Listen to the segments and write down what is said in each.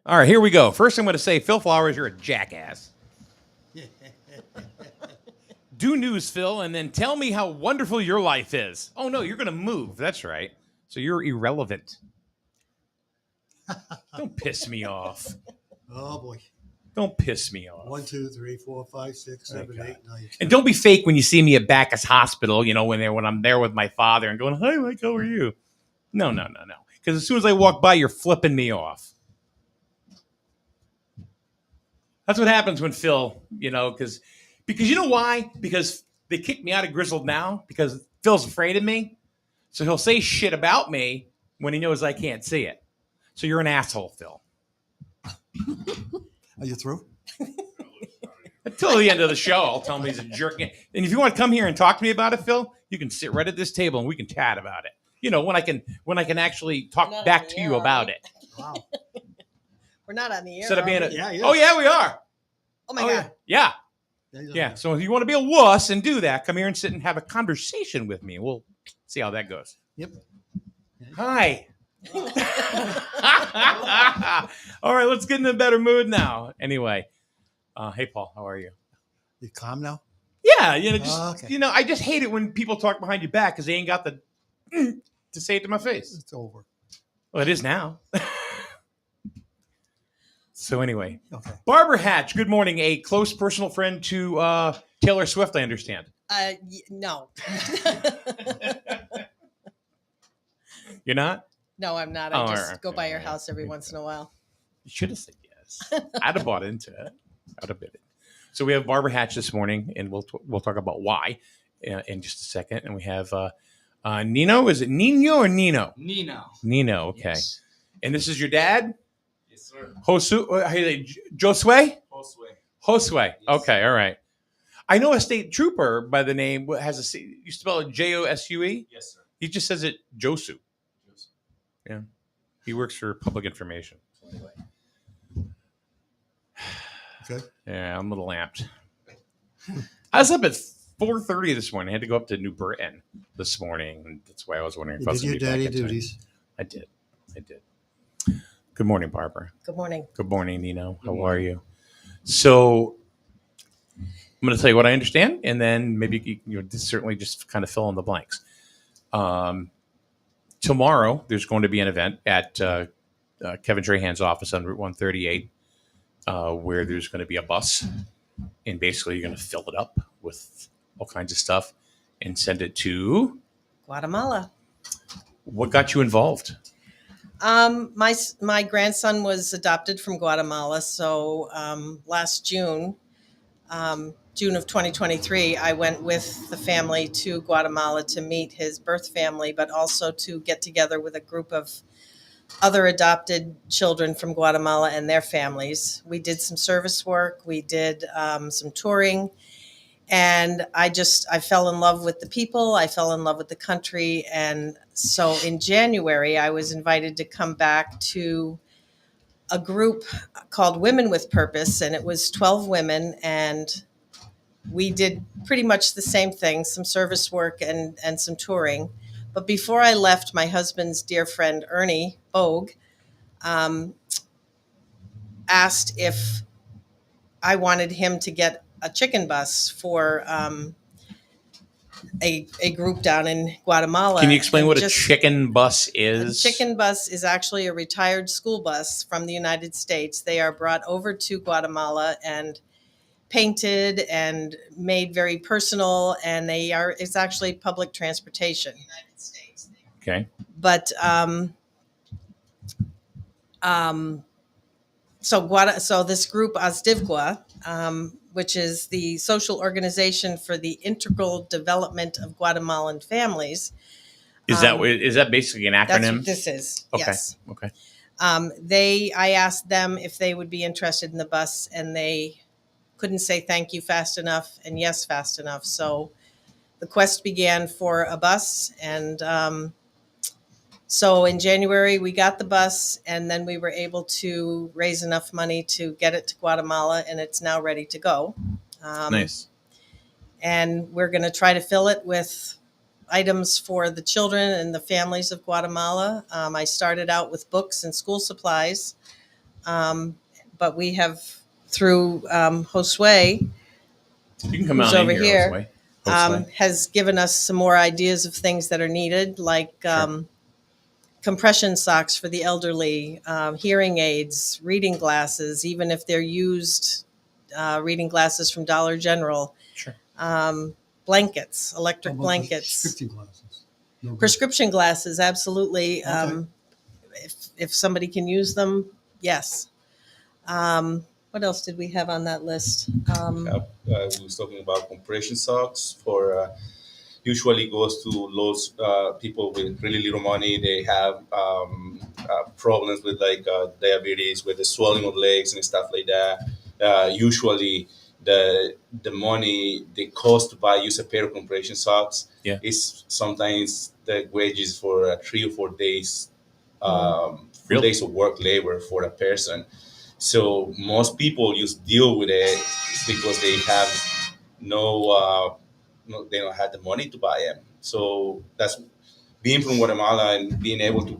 All right, here we go. First, I'm going to say, Phil Flowers, you're a jackass. Do news, Phil, and then tell me how wonderful your life is. Oh, no, you're going to move. That's right. So you're irrelevant. Don't piss me off. Oh boy. Don't piss me off. 1, 2, 3, 4, 5, 6, 7, 8, 9, 10. And don't be fake when you see me at Bacchus Hospital, when I'm there with my father and going, hi, Mike, how are you? No. Because as soon as I walk by, you're flipping me off. That's what happens when Phil, because you know why? Because they kicked me out of Grizzled now because Phil's afraid of me. So he'll say shit about me when he knows I can't see it. So you're an asshole, Phil. Are you through? Until the end of the show, I'll tell him he's a jerk. And if you want to come here and talk to me about it, Phil, you can sit right at this table and we can chat about it. When I can actually talk back to you about it. Wow. We're not on the air. Instead of being Yeah. yeah, we are. Oh my God. Yeah. So if you want to be a wuss and do that, come here and sit and have a conversation with me. We'll see how that goes. Yep. Hi. All right, let's get in a better mood now. Anyway, hey Paul, how are you? You calm now? Yeah, Okay. I just hate it when people talk behind your back because they ain't got the to say it to my face. It's over. Well, it is now. So anyway, Okay. Barbara Hatch, good morning. A close personal friend to Taylor Swift, I understand. No. You're not? No, I'm not. I just go by your house every once in a while. You should have said yes. I'd have bought into it. I'd have bid it. So we have Barbara Hatch this morning, and we'll talk about why in just a second. And we have Nino. Is it Nino or Nino? Nino. Nino. Okay. Yes. And this is your dad, Yes, sir. Josue. Josue. Josue. Yes. Okay. All right. I know a state trooper by the name you spell it Josue. Yes, sir. He just says it Josue. Yeah. He works for public information. So anyway. Okay. Yeah, I'm a little amped. I was up at 4:30 this morning. I had to go up to New Britain this morning. That's why I was wondering if I was You did your gonna be daddy back in time. duties. I did. Good morning, Barbara. Good morning. Good morning, Nino. Good How morning. are you? So I'm going to tell you what I understand, and then maybe certainly just kind of fill in the blanks. Tomorrow, there's going to be an event at Kevin Trahan's office on Route 138 where there's going to be a bus, and basically you're going to fill it up with all kinds of stuff and send it to Guatemala. What got you involved? My grandson was adopted from Guatemala. So last June of 2023, I went with the family to Guatemala to meet his birth family, but also to get together with a group of other adopted children from Guatemala and their families. We did some service work. We did some touring. And I fell in love with the people. I fell in love with the country. And so in January, I was invited to come back to a group called Women with Purpose. And it was 12 women. And we did pretty much the same thing, some service work and some touring. But before I left, my husband's dear friend, Ernie Bogue, asked if I wanted him to get a chicken bus for a group down in Guatemala. Can you explain what a chicken bus is? A chicken bus is actually a retired school bus from the United States. They are brought over to Guatemala and painted and made very personal, and it's actually public transportation. Okay. But so this group Asdivgua, which is the social organization for the integral development of Guatemalan families. Is that basically an acronym? That's what this is. Okay. Yes. Okay. I asked them if they would be interested in the bus, and they couldn't say thank you fast enough and yes fast enough. So the quest began for a bus, and so in January we got the bus, and then we were able to raise enough money to get it to Guatemala, and it's now ready to go. Nice. And we're going to try to fill it with items for the children and the families of Guatemala. I started out with books and school supplies. But we have, through Josue, You can come who's on in over here, Josue. Josue. has given us some more ideas of things that are needed, like compression socks for the elderly, hearing aids, reading glasses, even if they're used reading glasses from Dollar General, Sure. blankets, How electric about blankets, prescription glasses? No good. prescription glasses, absolutely. Okay. If somebody can use them, yes. What else did we have on that list? We was talking about compression socks for usually goes to those people with really little money. They have problems with like diabetes, with the swelling of legs and stuff like that. Usually, the money they cost to buy use a pair of compression socks Yeah. is sometimes the wages for 3 or 4 days, full Really? days of work labor for a person. So most people just deal with it because they have no, they don't have the money to buy them. So that's being from Guatemala and being able to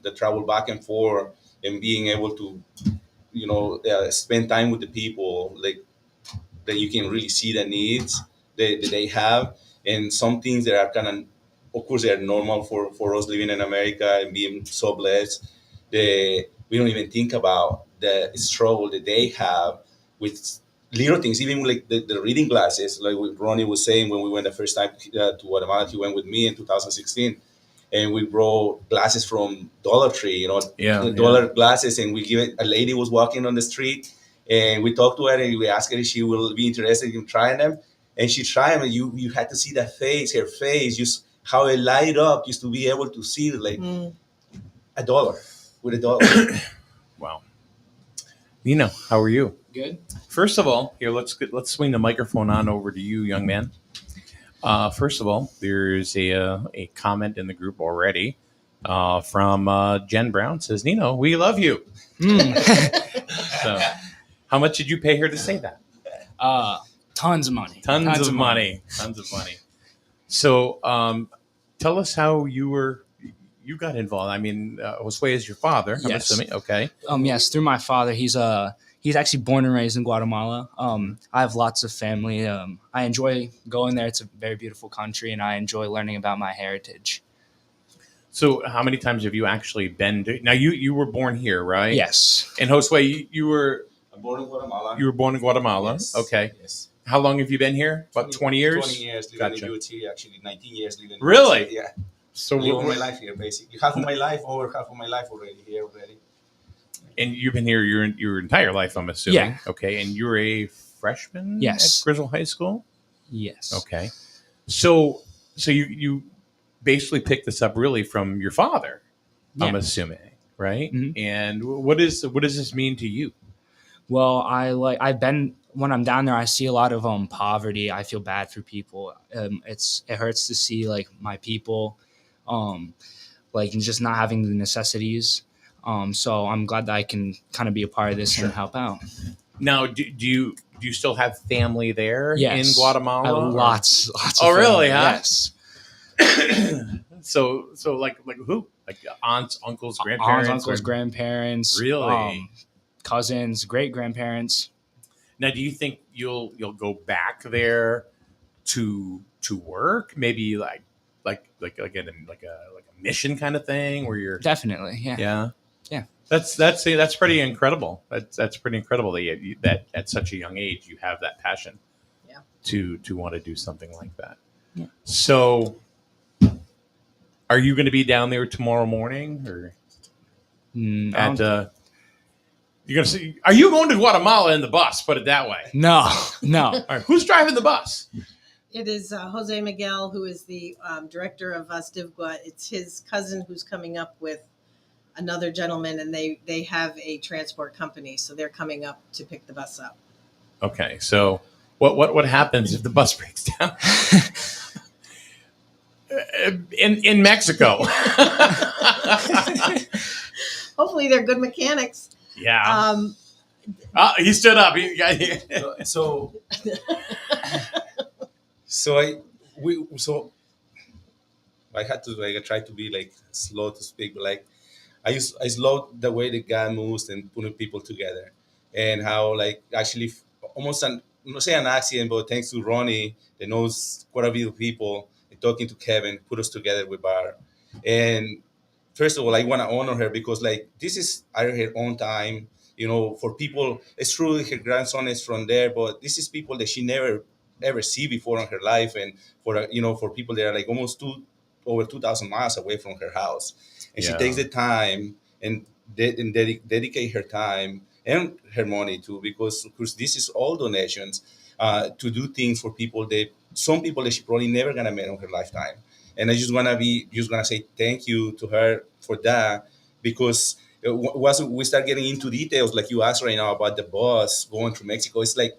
the travel back and forth and being able to spend time with the people like that you can really see the needs that they have and some things that are kind of course they are normal for us living in America and being so blessed that we don't even think about the struggle that they have with little things, even like the reading glasses, like what Ronnie was saying when we went the first time to Guatemala. He went with me in 2016, and we brought glasses from Dollar Tree, Yeah. dollar glasses, and we give it. A lady was walking on the street, and we talked to her, and we asked her if she will be interested in trying them, and she tried them, and you had to see her face, just how it light up, just to be able to see like $1 with $1. Wow. Nino, how are you? Good. First of all, here let's swing the microphone on over to you, young man. First of all, there's a comment in the group already from Jen Brown. Says, Nino, we love you. So, how much did you pay her to say that? Tons of money. Tons of money. So, tell us how you got involved. I mean, Josue is your father. I'm Yes. assuming. Okay. Yes, through my father. He's actually born and raised in Guatemala. I have lots of family. I enjoy going there. It's a very beautiful country, and I enjoy learning about my heritage. So, how many times have you actually been to? Now, you were born here, right? Yes. And Josue, you were I'm born in Guatemala. born in Guatemala. Yes. Okay. Yes. How long have you been here? About 20 years? 20 years living Gotcha. in UT, actually 19 years living in Really? UT. Yeah. So, Live all my life here, basically. Half of my life, over half of my life already. and you've been here your entire life, I'm assuming. Yeah. Okay. And you're a freshman Yes. at Grizzle High School? Yes. Okay. So you basically picked this up really from your father, I'm Yeah. assuming, right? Mhm. And what does this mean to you? Well, I've been when I'm down there, I see a lot of poverty. I feel bad for people. It hurts to see like my people, like just not having the necessities. So I'm glad that I can kind of be a part of this Sure. and help out. Now, do you still have family there Yes. in Guatemala? I have or- lots. Oh, Of really, family. huh? Yes. So like who? Like aunts, uncles, grandparents? Aunts, uncles, or- grandparents. Really? Cousins, great grandparents. Now, do you think you'll go back there to work? Maybe like a mission kind of thing where you're Definitely. Yeah. yeah. Yeah. That's pretty incredible. That's pretty incredible that at such a young age you have that passion. Yeah. To want to do something like that. Yeah. So, are you going to be down there tomorrow morning or at? You're gonna see. Are you going to Guatemala in the bus? Put it that way. No. All right. Who's driving the bus? It is Jose Miguel, who is the director of Vastivgua. It's his cousin who's coming up with another gentleman, and they have a transport company, so they're coming up to pick the bus up. Okay. So, what happens if the bus breaks down? In Mexico. Hopefully, they're good mechanics. Yeah. He stood up. So I had to like try to be like slow to speak, but like I just love the way the guy moves and putting people together, and how like actually almost an not say an accident, but thanks to Ronnie that knows quite a few people and talking to Kevin, put us together with Bar. And first of all, I want to honor her because like this is at her own time. You know, for people, it's true her grandson is from there, but this is people that she never ever see before in her life, and for for people that are like almost over 2,000 miles away from her house, and she Yeah. takes the time and, dedicate her time and her money too, because of course this is all donations to do things for people that some people that she probably never gonna meet in her lifetime. And I just gonna say thank you to her for that, because once we start getting into details like you asked right now about the bus going through Mexico, it's like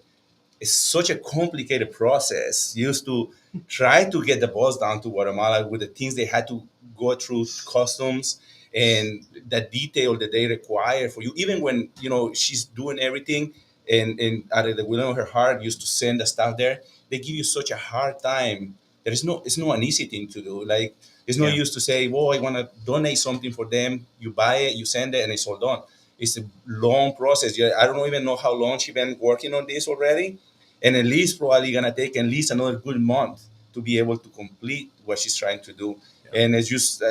it's such a complicated process. Used to try to get the bus down to Guatemala with the things they had to go through customs and the detail that they require for you. Even when she's doing everything and out of the will of her heart used to send the stuff there, they give you such a hard time. It's not an easy thing to do. Like it's no Yeah. use to say, "Well, I want to donate something for them." You buy it, you send it, and it's all done. It's a long process. Yeah, I don't even know how long she's been working on this already, and at least probably gonna take at least another good month to be able to complete what she's trying to do. Yeah. And it's just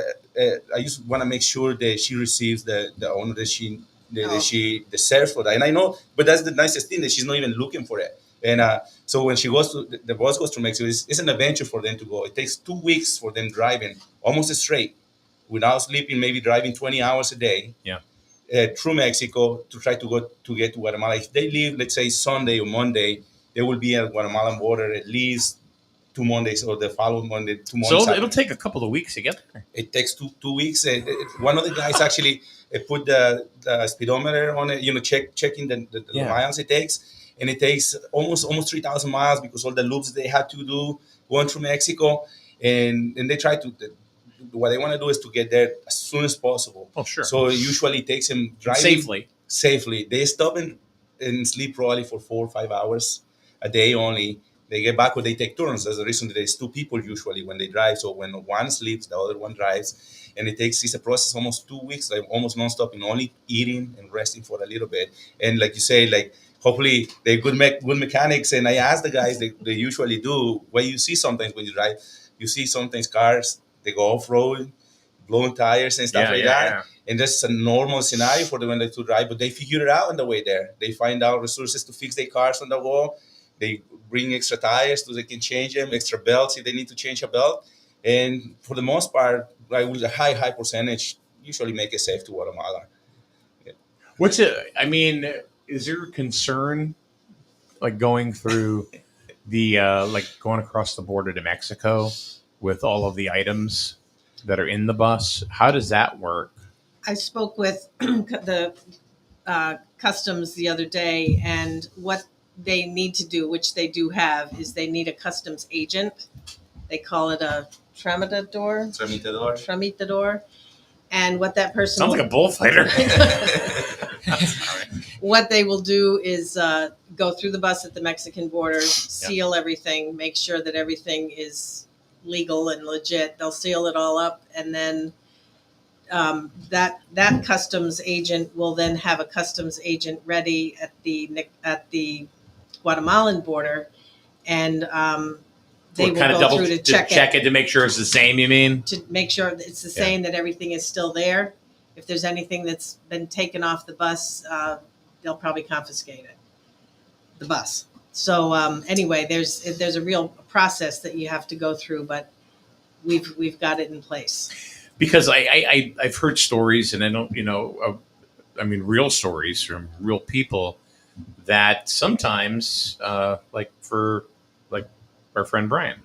I just want to make sure that she receives the honor that Oh. she deserves for that. And I know, but that's the nicest thing, that she's not even looking for it. And so when she goes to the bus goes to Mexico, it's an adventure for them to go. It takes 2 weeks for them driving almost straight without sleeping, maybe driving 20 hours a day. Yeah. Through Mexico to try to get to Guatemala. If they leave, let's say Sunday or Monday, they will be at Guatemalan border at least 2 Mondays, or the following Monday, 2 months. So after. it'll take a couple of weeks to get there. It takes two weeks. One of the guys actually put the speedometer on it, checking the Yeah. miles it takes, and it takes almost 3,000 miles because all the loops they had to do going through Mexico, and they try to. What they want to do is to get there as soon as possible. Oh, sure. So it usually takes them driving Safely. Safely. They stop and sleep probably for 4 or 5 hours a day only. They get back when they take turns. That's the reason that there's two people usually when they drive. So when one sleeps, the other one drives. And it's a process almost 2 weeks, like almost nonstop, and only eating and resting for a little bit. And like you say, like hopefully they're good mechanics. And I ask the guys, they usually do, what you see sometimes when you drive, you see sometimes cars, they go off-road, blowing tires and stuff like that. Yeah. And that's a normal scenario for them when they to drive, but they figure it out on the way there. They find out resources to fix their cars on the wall. They bring extra tires so they can change them, extra belts if they need to change a belt. And for the most part, like with a high percentage, usually make it safe to Guatemala. What's it? I mean, is there a concern like going through the like going across the border to Mexico with all of the items that are in the bus? How does that work? I spoke with the customs the other day, and what they need to do, which they do have, is they need a customs agent. They call it a tramitador. And what that person Sounds like a bullfighter. what they will do is go through the bus at the Mexican border, seal everything, make sure that everything is legal and legit. They'll seal it all up, and then that customs agent will then have a customs agent ready at the Guatemalan border, and they will kind of go double through to check it to make sure it's the same. You mean? to make sure that it's the same, that everything is still there. If there's anything that's been taken off the bus, they'll probably confiscate it, the bus. So anyway, there's a real process that you have to go through, but we've got it in place. Because I've heard stories, and I don't, real stories from real people that sometimes, like our friend Brian,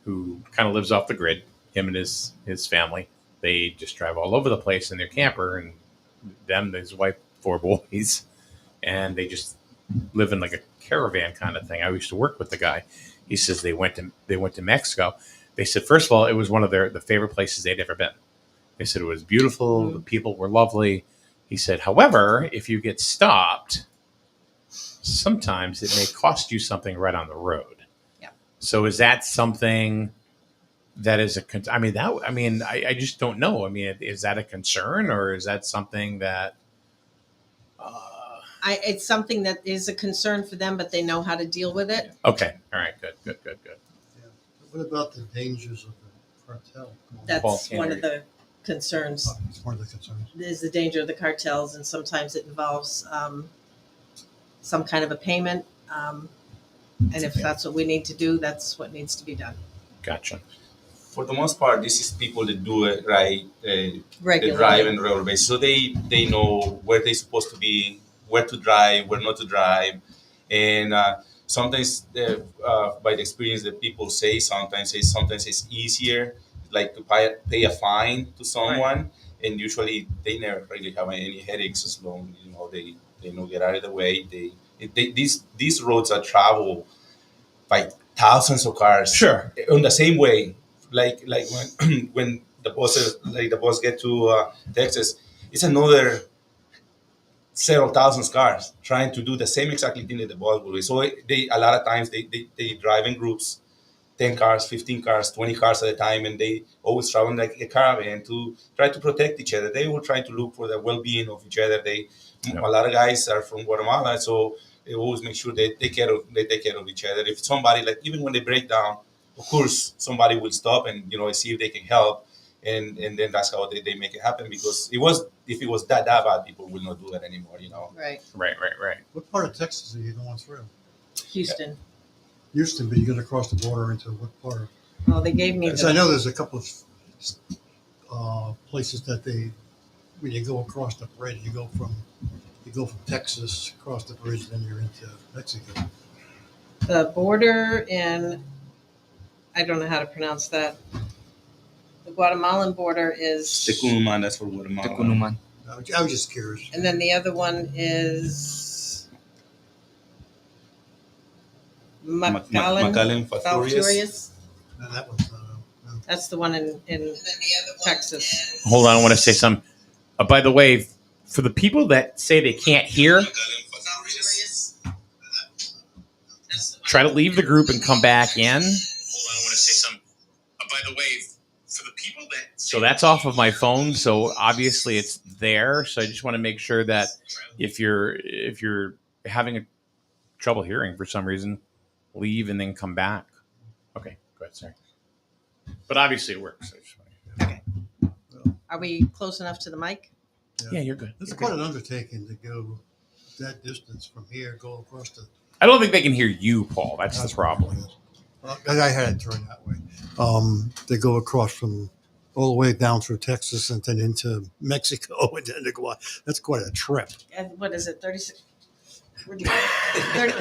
who kind of lives off the grid, him and his family, they just drive all over the place in their camper, and his wife, 4 boys, and they just live in like a caravan kind of thing. I used to work with the guy. He says they went to Mexico. They said, first of all, it was one of the favorite places they'd ever been. They said it was beautiful. Mm-hmm. The people were lovely. He said, however, if you get stopped, sometimes it may cost you something right on the road. Yeah. So is that something that is I mean, I just don't know. I mean, is that a concern, or is that something that? It's something that is a concern for them, but they know how to deal with it. Okay, all right, good. Yeah. What about the dangers of the cartel? That's Paul can't one hear of the concerns. Oh, it's one of the concerns. Is the danger of the cartels, and sometimes it involves some kind of a payment. And if that's what we need to do, that's what needs to be done. Gotcha. For the most part, this is people that do it right. They Regularly. drive on a regular basis, so they know where they're supposed to be, where to drive, where not to drive, and sometimes by the experience that people say, sometimes it's easier, like to pay a fine to someone, and usually they never really have any headaches as long they know get out of the way. These roads are traveled by thousands of cars, Sure. on the same way, like when when the bus get to Texas, it's another several thousand cars trying to do the same exactly thing that the bus will do. So they a lot of times they drive in groups, 10 cars, 15 cars, 20 cars at a time, and they always travel like a caravan to try to protect each other. They were trying to look for the well-being of each other. A lot of guys are from Guatemala, so they always make sure they take care of each other. If somebody, like, even when they break down, of course somebody will stop and see if they can help, and then that's how they make it happen. Because if it was that bad, people will not do that anymore. Right. Right. What part of Texas are you going through? Houston. Houston, but you got to cross the border into what part? Well, they gave me Because I know there's a couple of places that when you go across the bridge, you go from Texas across the bridge, then you're into Mexico. the border in, I don't know how to pronounce that. The Guatemalan border is, Tecunuman, that's for Guatemala. Tecunuman. I was just curious. and then the other one is McAllen, Falfurious. No, that one's not. No. That's the one in Texas. Hold on, I want to say something. By the way, for the people that say they can't hear, try to leave the group and come back in. Hold on, I want to say something. By the way, for the people that so that's off of my phone, so obviously it's there. So I just want to make sure that if you're having a trouble hearing for some reason, leave and then come back. Okay, go ahead, sorry. But obviously it works. Okay. Are we close enough to the mic? Yeah, you're good. It's You're quite good. an undertaking to go that distance from here, go across the. I don't think they can hear you, Paul. That's the problem. I had it turned that way. They go across from all the way down through Texas and then into Mexico and then to go. That's quite a trip. And what is it? 36. Where'd you go? 30,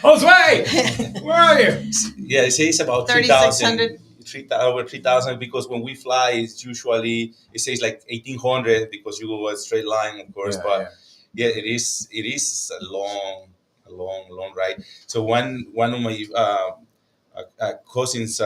Josue, where are you? Yeah, it says about 3,600. 3,000, over 3,000, because when we fly, it's usually, it says like 1,800 because you go a straight line, of course. Yeah, it is a long ride. So one of my cousins,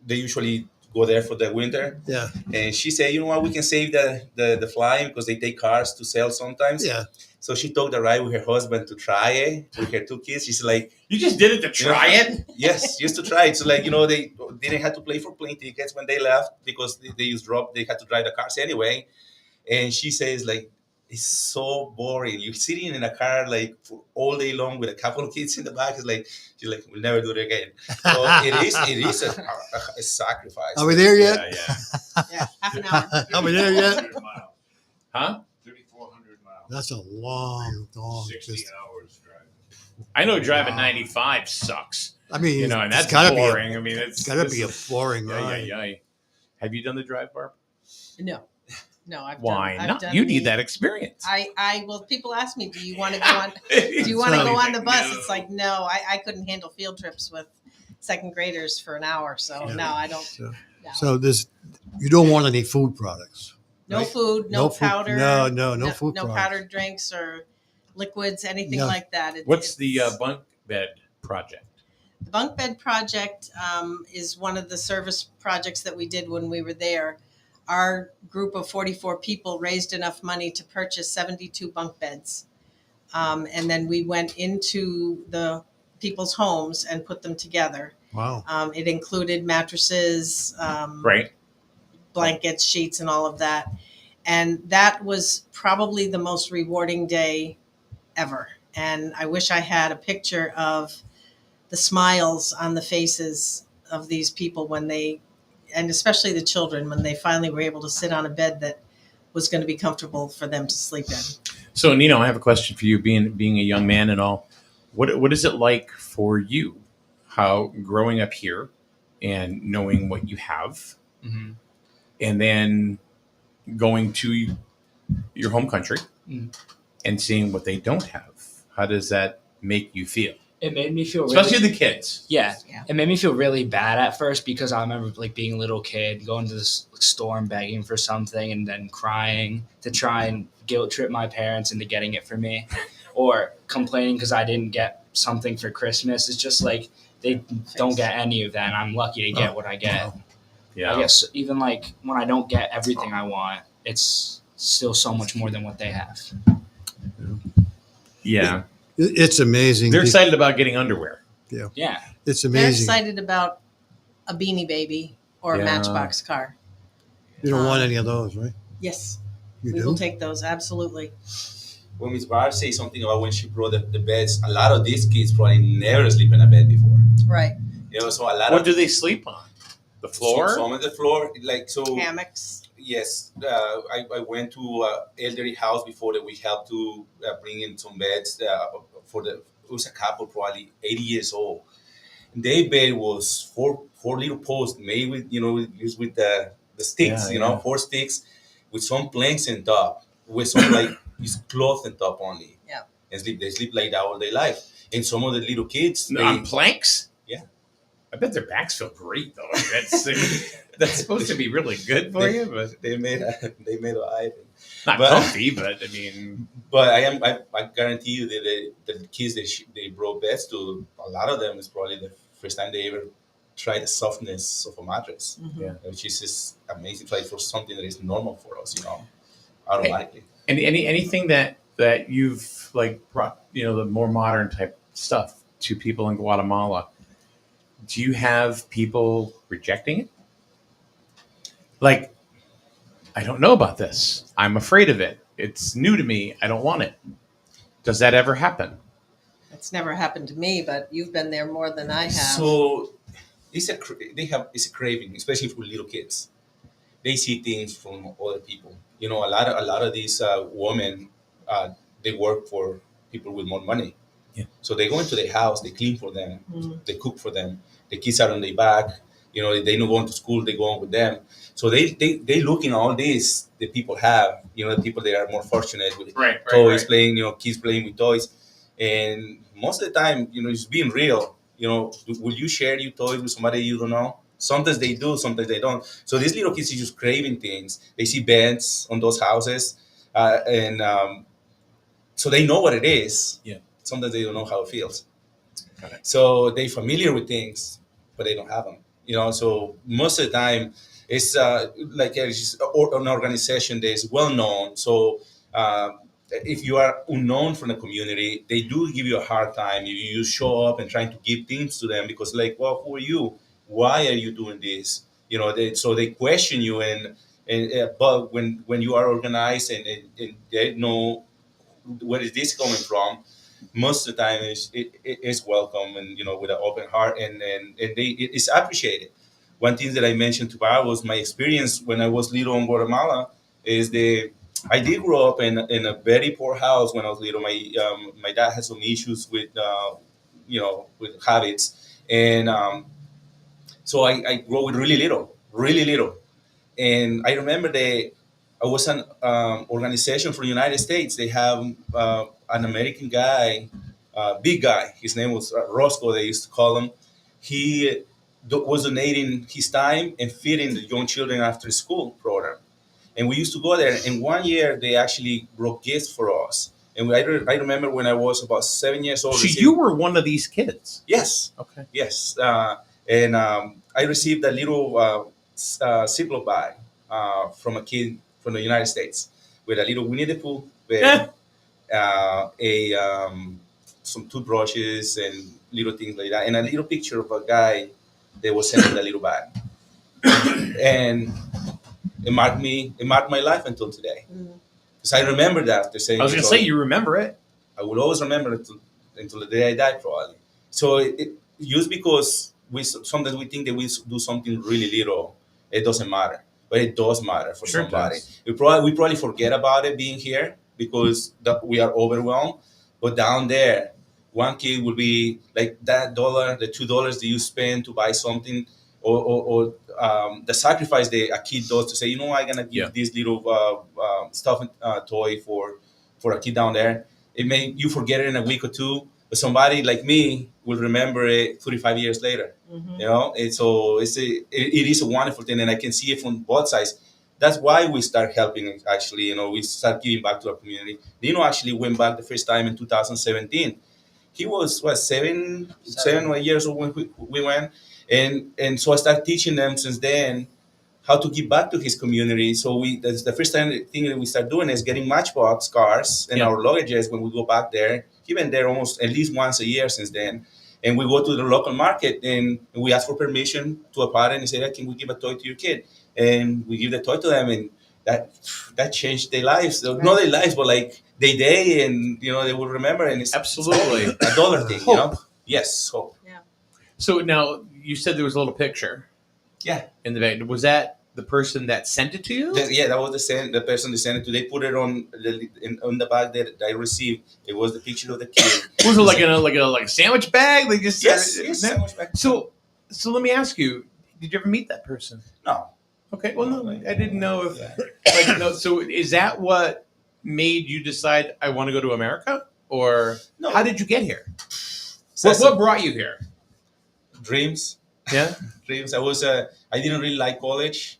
they usually go there for the winter. Yeah. And she said, you know what, we can save the flying because they take cars to sell sometimes. Yeah. So she took the ride with her husband to try it with her 2 kids. She's like, You just did it to try it? yes, just to try it. So they didn't have to pay for plane tickets when they left because they had to drive the cars anyway. And she says, like, it's so boring. You're sitting in a car like for all day long with a couple of kids in the back. It's like, she's like, we'll never do it again. So it is a sacrifice. Are we there yet? Yeah. Yeah, half an hour. Are we there yet? Huh? 3,400 miles. That's a long 60 distance. hours driving. I know driving 95 sucks. I mean, And that's it's gotta boring. Be I mean, it's got to be a boring yeah. ride. Have you done the drive, Barb? No, I've Why done, not? I've done You need the- that experience. Well, people ask me, do you want to go on? Do you want to go on the bus? No. It's like, no, I couldn't handle field trips with second graders for an hour. So Yeah. no, I don't. So, No, so you don't want any food products. no right? food, No no food- powder. no food no products. powdered drinks or liquids, anything No. like that. What's the it's- bunk bed project? The bunk bed project is one of the service projects that we did when we were there. Our group of 44 people raised enough money to purchase 72 bunk beds. And then we went into the people's homes and put them together. Wow. It included mattresses, Right. blankets, sheets, and all of that. And that was probably the most rewarding day ever. And I wish I had a picture of the smiles on the faces of these people when they, and especially the children, when they finally were able to sit on a bed that was going to be comfortable for them to sleep in. So, Nino, I have a question for you. Being a young man and all, what is it like for you? How growing up here and knowing what you have, Hmm. and then going to your home country Mm. and seeing what they don't have. How does that make you feel? It made me feel Especially really, the kids. yeah, Yeah. it made me feel really bad at first because I remember like being a little kid going to the store and begging for something and then crying to try and guilt trip my parents into getting it for me, or complaining because I didn't get something for Christmas. It's just like they don't get any of that, and I'm lucky to get what I get. Wow. Yeah. I guess even like when I don't get everything I want, it's still so much more than what they have. Yeah. It's amazing. They're excited about getting underwear. Yeah, It's They're amazing. excited about a Beanie Baby or a Yeah. Matchbox car. You don't want any of those, right? Yes, You we do? will take those, absolutely. When Miss Barr say something about when she brought the beds, a lot of these kids probably never sleep in a bed before. Right. You know, so a lot What of do they sleep on? The floor? Some on the floor, like so. Hammocks. Yes, I went to elderly house before that we helped to bring in some beds for the. It was a couple probably 80 years old. Their bed was four little posts made with used with the sticks, Yeah, yeah. 4 sticks with some planks on top, with some like this cloth on top only. Yeah. And they sleep like that all their life. And some of the little kids, On planks? Yeah. I bet their backs feel great though. That's supposed to be really good for you, but they made an item. not But- comfy. But I mean, But I guarantee you that the kids they brought beds to, a lot of them is probably the first time they ever tried the softness of a mattress, Yeah. which is just amazing. Like for something that is normal for us, automatically. anything that you've like brought, the more modern type stuff to people in Guatemala. Do you have people rejecting it? Like, I don't know about this. I'm afraid of it. It's new to me. I don't want it. Does that ever happen? It's never happened to me, but you've been there more than I have. So it's a craving, especially for little kids. They see things from other people. A lot of these women, they work for people with more money. Yeah. So they go into their house, they clean for them, Mm. they cook for them. The kids are on their back. They don't go into school, they go on with them. So they look in all this the people have. The people that are more fortunate with Right. toys, playing, kids playing with toys. And most of the time, it's being real. Will you share your toys with somebody you don't know? Sometimes they do, sometimes they don't. So these little kids are just craving things. They see beds on those houses, and so they know what it is. Yeah. Sometimes they don't know how it feels. Got it. So they're familiar with things, but they don't have them. So most of the time, it's it's just an organization that is well known. So if you are unknown from the community, they do give you a hard time if you show up and trying to give things to them because, like, well, who are you? Why are you doing this? So they question you, and but when you are organized and they know where is this coming from, most of the time it's welcome and with an open heart and it's appreciated. One thing that I mentioned to Bar was my experience when I was little in Guatemala is I did grow up in a very poor house when I was little. My dad had some issues with with habits, and so I grew with really little. And I remember I was an organization from the United States. They have an American guy, big guy. His name was Roscoe. They used to call him. He was donating his time and feeding the young children after school program. And we used to go there. And one year they actually brought gifts for us. And I remember when I was about 7 years old. So you were one of these kids. Yes. Okay. Yes. And I received a little Ziploc bag from a kid from the United States with a little Winnie the Pooh bed, some toothbrushes and little things like that, and a little picture of a guy they will send me the little bag, and it marked my life until today. Because I remember that they're saying. I was gonna say you remember it. I will always remember it until the day I die, probably. So just because we sometimes we think that we do something really little, it doesn't matter, but it does matter for Sure it somebody. does. We probably forget about it being here because we are overwhelmed. But down there, one kid will be like that dollar, the $2 that you spend to buy something, or the sacrifice that a kid does to say, you know, I'm gonna give Yeah. this little stuff toy for a kid down there. It may you forget it in a week or two, but somebody like me will remember it 35 years later. You know, and so it is a wonderful thing, and I can see it from both sides. That's why we start helping. Actually, you know, we start giving back to our community. Nino actually went back the first time in 2017. He was what seven years old when we went, and so I started teaching them since then how to give back to his community. So that's the first thing that we start doing is getting matchbox cars in Yeah. our luggages when we go back there. He been there almost at least once a year since then. And we go to the local market and we ask for permission to a parent and say, hey, can we give a toy to your kid? And we give the toy to them, and that changed their lives. Not their lives, but like their day, and you know they will remember. And it's Absolutely. a dollar thing, you know. Yes, hope. So now you said there was a little picture. Yeah. In the back. Was that the person that sent it to you? Yeah, that was the person that sent it to. They put it on the bag that I received. It was the picture of the kid. Was it like a sandwich bag? Like just Yes, sandwich bag. So let me ask you: did you ever meet that person? No. Okay. Well, no, I didn't know if like no. So is that what made you decide I want to go to America, or No. how did you get here? So What brought you here? dreams? Yeah. Dreams. I didn't really like college,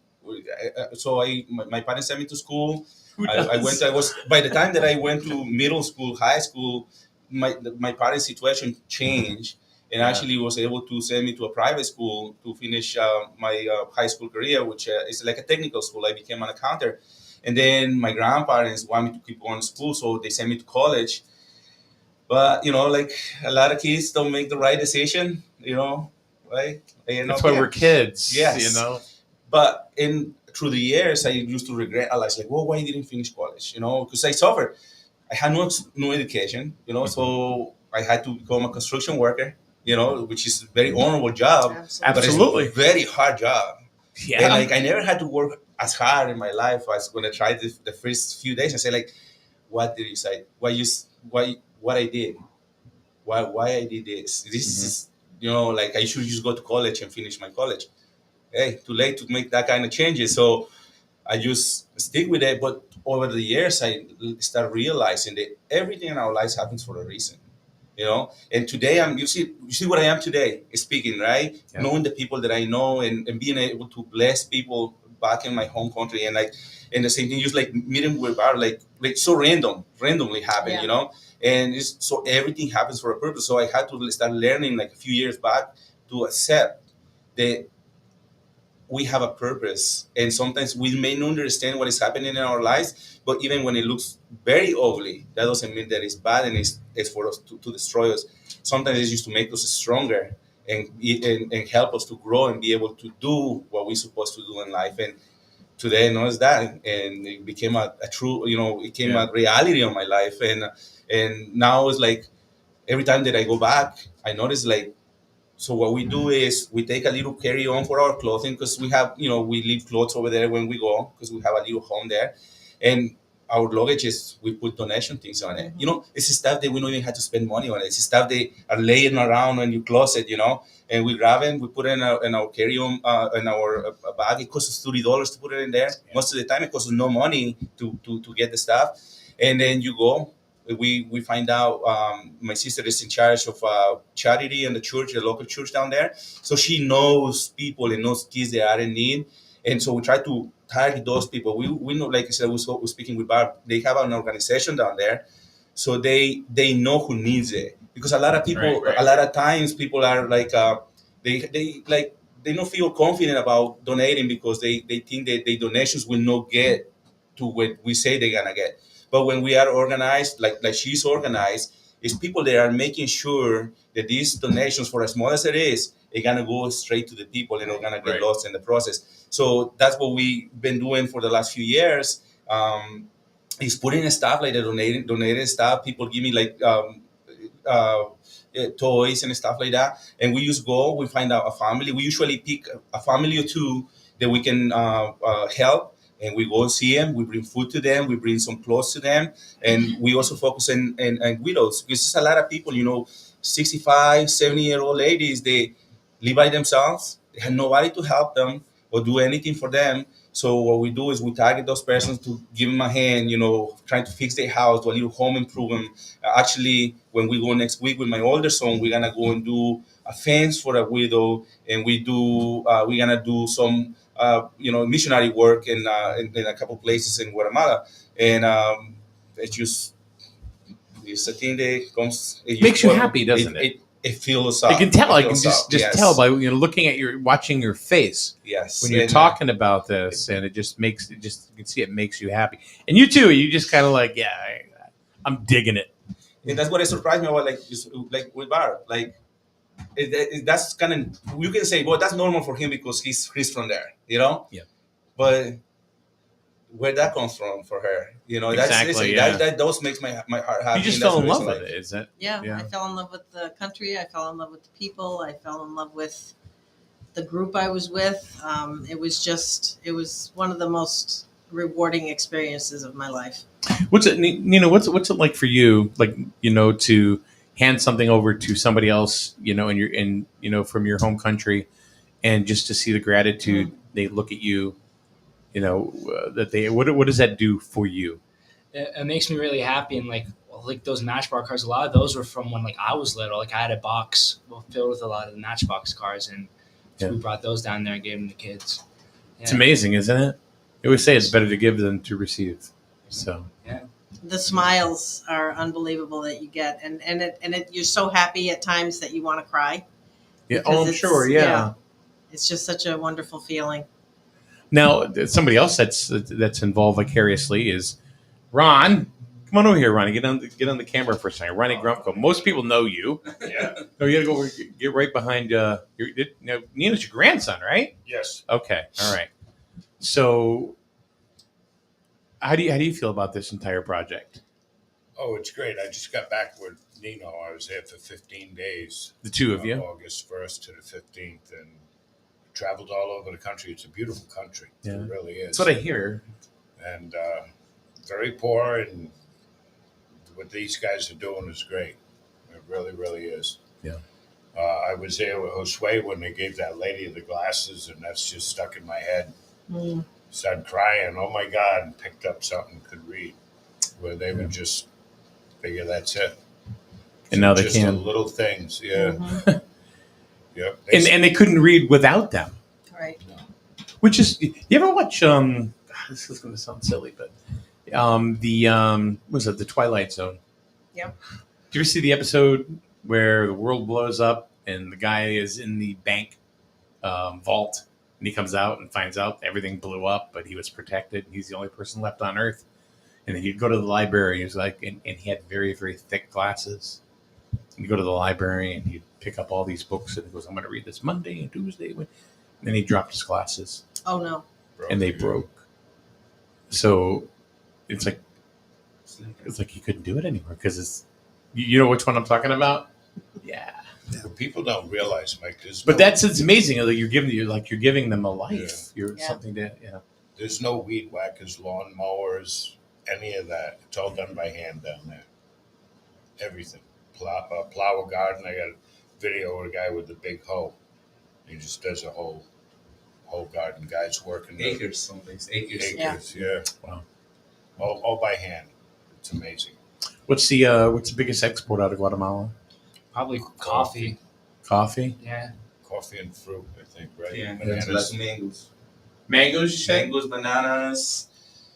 so my parents sent me to school. I went. I was by the time that I went to middle school, high school, my parents' situation changed, and actually was able to send me to a private school to finish my high school career, which is like a technical school. I became an accountant, and then my grandparents wanted me to keep going to school, so they sent me to college. But you know, like a lot of kids don't make the right decision. You know, right? They end That's up why here. we're kids. Yes. You know. But through the years, I used to regret. I was like, well, why I didn't finish college? You know, because I suffered. I had no education. You know, so I had to become a construction worker. You know, which is a very honorable job, Absolutely. but it's a very hard job. Yeah. And like I never had to work as hard in my life as when I tried the first few days. I say like, what did you say? Why what I did? Why I did this? This is like I should just go to college and finish my college. Hey, too late to make that kind of changes. So I just stick with it. But over the years, I start realizing that everything in our lives happens for a reason. You know, and today you see what I am today, speaking, right? Yeah. Knowing the people that I know, and being able to bless people back in my home country, and the same thing, just like meeting with Bar, like so randomly happen, you know, and so everything happens for a purpose. So I had to start learning like a few years back to accept that we have a purpose, and sometimes we may not understand what is happening in our lives, but even when it looks very ugly, that doesn't mean that it's bad and it's for us to destroy us. Sometimes it's just to make us stronger, and help us to grow and be able to do what we're supposed to do in life. And today knows that, and it became a true, it came a reality of my life. And now it's like every time that I go back, I notice like, so what we do is we take a little carry on for our clothing, because we have, we leave clothes over there when we go, because we have a little home there. And our luggage is, we put donation things on it. It's stuff that we don't even have to spend money on it. It's stuff that are laying around in your closet, and we grab it, we put it in our carry on, in our bag. It costs us $30 to put it in there. Most of the time it costs us no money to get the stuff. And then you go, we find out, my sister is in charge of charity in the church, the local church down there. So she knows people and knows kids that are in need. And so we try to target those people. We know, like I said, we was speaking with Barb. They have an organization down there. So they know who needs it. Because a lot of people, a lot of times people are like, they don't feel confident about donating, because they think that the donations will not get to what we say they're going to get. But when we are organized, like she's organized, It's people that are making sure that these donations, for as small as it is, are gonna go straight to the people and are gonna get Right. lost in the process. So that's what we've been doing for the last few years. Is putting stuff like the donated stuff. People give me like uh, toys and stuff like that, and we just go. We find out a family. We usually pick a family or two that we can help, and we go see them. We bring food to them. We bring some clothes to them, and we also focus on widows, because there's a lot of people, 65, 70-year-old ladies. They live by themselves. They have nobody to help them or do anything for them. So what we do is we target those persons to give them a hand, trying to fix their house, do a little home improvement. Actually, when we go next week with my older son, we're gonna go and do a fence for a widow, and we're gonna do some missionary work in a couple places in Guatemala, and it's a thing that comes. Makes you happy, doesn't it? It fills I up. can tell. It I can fills just up, yes. tell by looking at watching your face Yes. when you're And, talking about this, and you can see it makes you happy. And you too. You just kind of like, yeah, I'm digging it. and that's what it surprised me about, like with Bar, like that's kind of, you can say, well, that's normal for him because he's from there, Yeah. But where that comes from for her, Exactly, yeah. that those makes my heart happy. You just and that's fell in the love reason, with it, is that? Yeah, Yeah. I fell in love with the country. I fell in love with the people. I fell in love with the group I was with. It was one of the most rewarding experiences of my life. What's it, Nino? What's it like for you? Like, to hand something over to somebody else, from your home country, and just to see the gratitude they look at you, that they. What does that do for you? It makes me really happy, and like those Matchbox cars, a lot of those were from when I was little. Like I had a box filled with a lot of the Matchbox cars, and so we brought those down there and gave them to kids. Yeah. It's amazing, isn't it? I always say it's better to give than to receive. So The smiles are unbelievable that you get, and you're so happy at times that you want to cry. yeah, Because I'm it's- sure. Yeah. It's just such a wonderful feeling. Now, somebody else that's involved vicariously is Ron. Come on over here, Ronnie. Get on the camera for a second. Ronnie Grumko. Most people know you. Yeah. No, you gotta go get right behind. Nino's your grandson, right? Yes. Okay. All right. So, how do you feel about this entire project? Oh, it's great. I just got back with Nino. I was there for 15 days. The two of you. August 1st to the 15th, and traveled all over the country. It's a beautiful country. Yeah. It really is. That's what I hear. And very poor, and what these guys are doing is great. It really, really is. Yeah. I was there with Josue when they gave that lady the glasses, and that's just stuck in my head. Started crying, oh my God, and picked up something could read, where they would just figure that's it. And now they just can. the little things, yeah. Yep. And they couldn't read without them. Right. Which is, you ever watch? This is going to sound silly, but the Twilight Zone? Yep. Did you ever see the episode where the world blows up and the guy is in the bank vault, and he comes out and finds out everything blew up, but he was protected. He's the only person left on Earth. And then he'd go to the library. He was like, and he had very, very thick glasses. He'd go to the library and he'd pick up all these books and he goes, I'm going to read this Monday and Tuesday. And then he dropped his glasses Oh no. and they broke. So it's like he couldn't do it anymore because it's, you know which one I'm talking about? Yeah. What people don't realize, Mike, But it's amazing. Like you're giving them a life. You're Yeah. something to, there's no weed whackers, lawn mowers, any of that. It's all done by hand down there. Everything. Plow a garden. I got a video of a guy with a big hoe. He just does a whole garden. Guys working acres, someplace acres. acres, yeah. Wow. All by hand. It's amazing. What's the biggest export out of Guatemala? Probably coffee. Coffee? Yeah. Coffee and fruit, I think, right? Yeah, Bananas. that's mangoes. Mangoes, you say? Mangoes, bananas.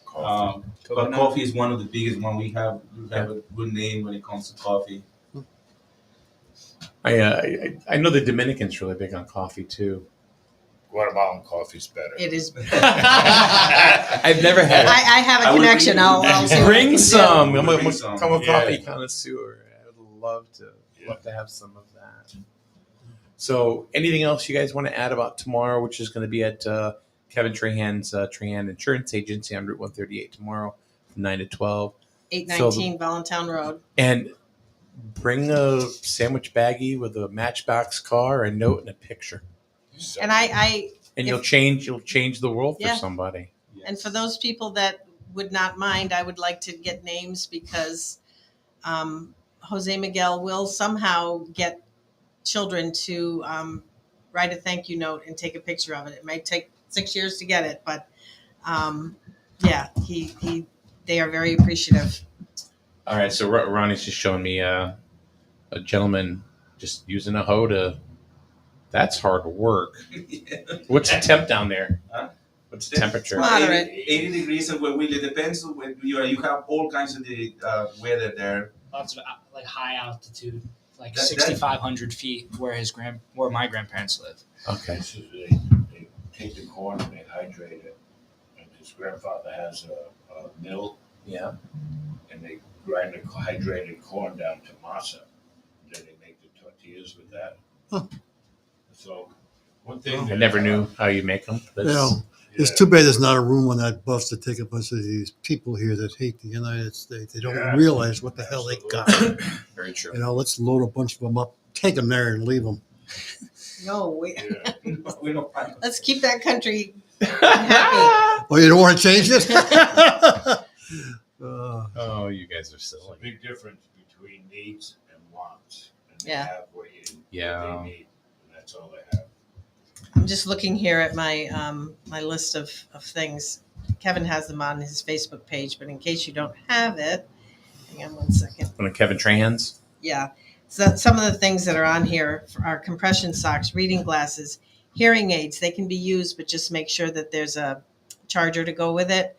Coffee. But coffee is one of the biggest one. We have a good name when it comes to coffee. I know the Dominicans really big on coffee too. Guatemalan coffee's better. It is. I've never had it. I have a I would connection. bring- I'll see what I can Bring do. some. Bring I'm a some. coffee Yeah. connoisseur. I would love to have some of that. So, anything else you guys want to add about tomorrow, which is going to be at Kevin Trahan's Trahan Insurance Agency on Route 138 tomorrow from 9 to 12. 819 Voluntown Road. And bring a sandwich baggie with a Matchbox car, a note, and a picture. And You'll change the world for Yeah. somebody. and for those people that would not mind, I would like to get names because Jose Miguel will somehow get children to write a thank you note and take a picture of it. It might take 6 years to get it, but yeah, they are very appreciative. All right, so Ronnie's just showing me a gentleman just using a hoe to. That's hard work. What's the temp down there? Huh? What's the temperature? Moderate. 80 degrees and where we live depends. When you have all kinds of the weather there. Lots of like high altitude, like That- 6,500 feet, where my grandparents live. Okay. This is they take the corn and they hydrate it. And his grandfather has a mill, Yeah. and they grind the hydrated corn down to masa. Then they make the tortillas with that. Huh. So one thing I never knew how you make them. It's too bad there's not a room on that bus to take a bunch of these people here that hate the United States. They don't Yeah. realize what the hell they got. Very true. Let's load a bunch of them up, take them there, and leave them. No, Yeah. We don't find let's keep that country happy. Oh, you don't want to change this? Oh, you guys are There's a silly. big difference between needs and wants. And they Yeah. have what Yeah. they need, and that's all they have. I'm just looking here at my my list of things. Kevin has them on his Facebook page, but in case you don't have it, hang on one second. One of Kevin Trahan's. Yeah. So some of the things that are on here are compression socks, reading glasses, hearing aids. They can be used, but just make sure that there's a charger to go with it.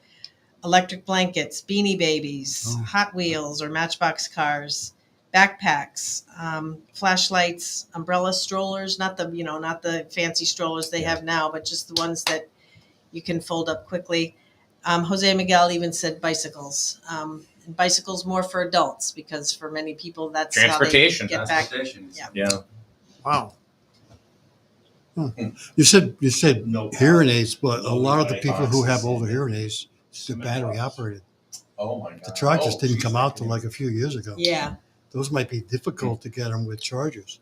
Electric blankets, beanie babies, Oh. Hot Wheels or Matchbox cars, backpacks, flashlights, umbrella strollers, not the fancy strollers they have now, but just the ones that you can fold up quickly. Jose Miguel even said bicycles. And bicycles more for adults because for many people that's Transportation. how they get back. Yeah. Yeah. Wow. You said No hearing aids, but a No lot of the light people who have boxes. older hearing aids, they're battery operated. Oh my God. The chargers Oh, didn't geez, come out till I like a few years ago. Yeah. Those might be difficult to get them with chargers.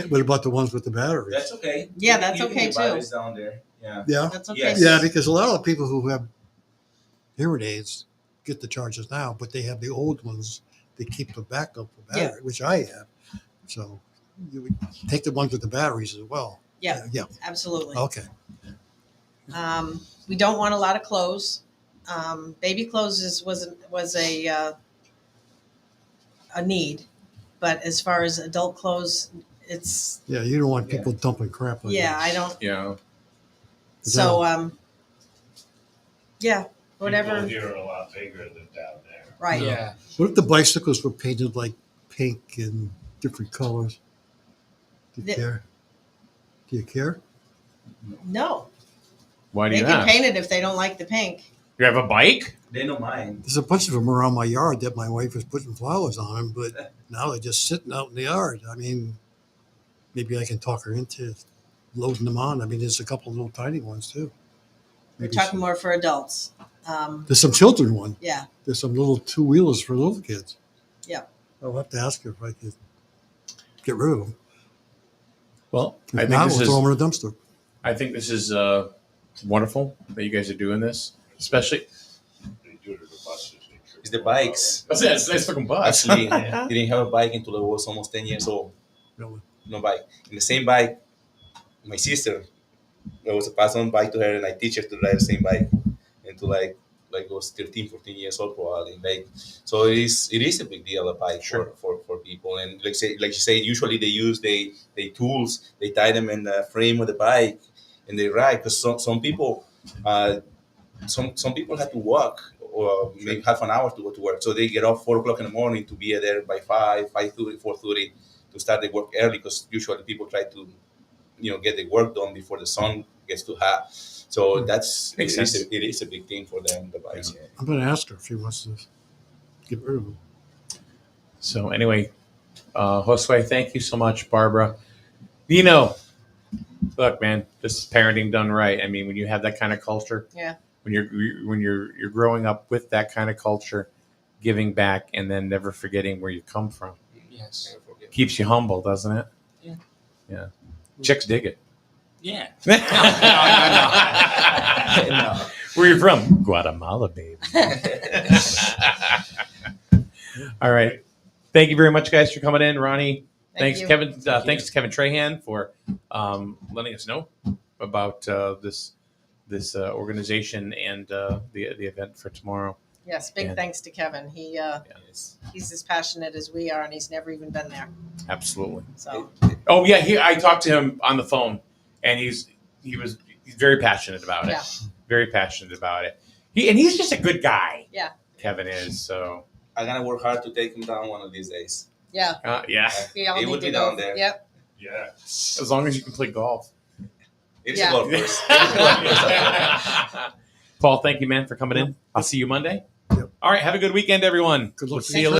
What about the ones with the batteries? That's okay. Yeah, that's You can okay, get too. batteries down there. Yeah. Yeah, That's okay. Yes. yeah, because a lot of the people who have hearing aids get the chargers now, but they have the old ones. They keep the backup for battery, which I have. So you would take the ones with the batteries as well. Yeah. Yeah. Absolutely. Okay. We don't want a lot of clothes. Baby clothes was a need, but as far as adult clothes, it's Yeah, you don't want people dumping crap like yeah. that. I don't. Yeah. So yeah, whatever. People here are a lot bigger than down there. Right. Yeah. What if the bicycles were painted like pink and different colors? Do you The- care? Do you care? No, Why do they you can ask? paint it if they don't like the pink. You have a bike? They don't mind. There's a bunch of them around my yard that my wife is putting flowers on them, but now they're just sitting out in the yard. I mean, maybe I can talk her into loading them on. I mean, there's a couple of little tiny ones too. We're Maybe talking more for adults. there's some children one. Yeah. There's some little two wheelers for little kids. Yeah. I'll have to ask her if I could get rid of them. Well, If I think not, this we'll throw is them in a dumpster. I think this is wonderful that you guys are doing this. Especially They do it to the buses. They trip It's the them all bikes. that's it's a nice fucking bus. Actually, didn't have a bike until I was almost 10 years old. Really. No bike. In the same bike, my sister, I was a pass on bike to her and I teach her to ride the same bike until like I was 13, 14 years old probably. Like, so it is a big deal, a bike Sure. for people. And like you say, usually they use they tools, they tie them in the frame of the bike and they ride. Because some people, some people have to walk or maybe half an hour to go to work. So they get off 4 o'clock in the morning to be there by 5:30, 4:30 to start the work early. Because usually people try to, get the work done before the sun gets too hot. So Makes sense. it is a big thing for them, the bikes. I'm going to ask her if she wants to get rid of them. So anyway, Josue, thank you so much. Barbara, Nino, look, man, this is parenting done right. I mean, when you have that kind of culture, Yeah. when you're growing up with that kind of culture, giving back and then never forgetting where you come from, Yes. keeps you humble, doesn't it? Yeah. Yeah. Chicks dig it. Yeah. No. Where you from? Guatemala, baby. All right. Thank you very much, guys, for coming in. Ronnie, Thank thanks, you. Kevin. Thanks to Kevin Trahan for letting us know about this organization and the event for tomorrow. Yes, big Yeah. thanks to Kevin. He's as passionate as we are, and he's never even been there. Absolutely. So Oh yeah, I talked to him on the phone, and he's very passionate about it. Yeah. Very passionate about it. He's just a good guy. Yeah. Kevin is so. I'm gonna work hard to take him down one of these days. yeah, Yeah. we all He need would to be go. down there. Yep. Yeah. As long as you can play golf. It's Yeah. a golf course. It's a golf course. Paul, thank you, man, for coming in. I'll see you Monday. Yep. All right. Have a good weekend, everyone. Good luck. We'll see you later.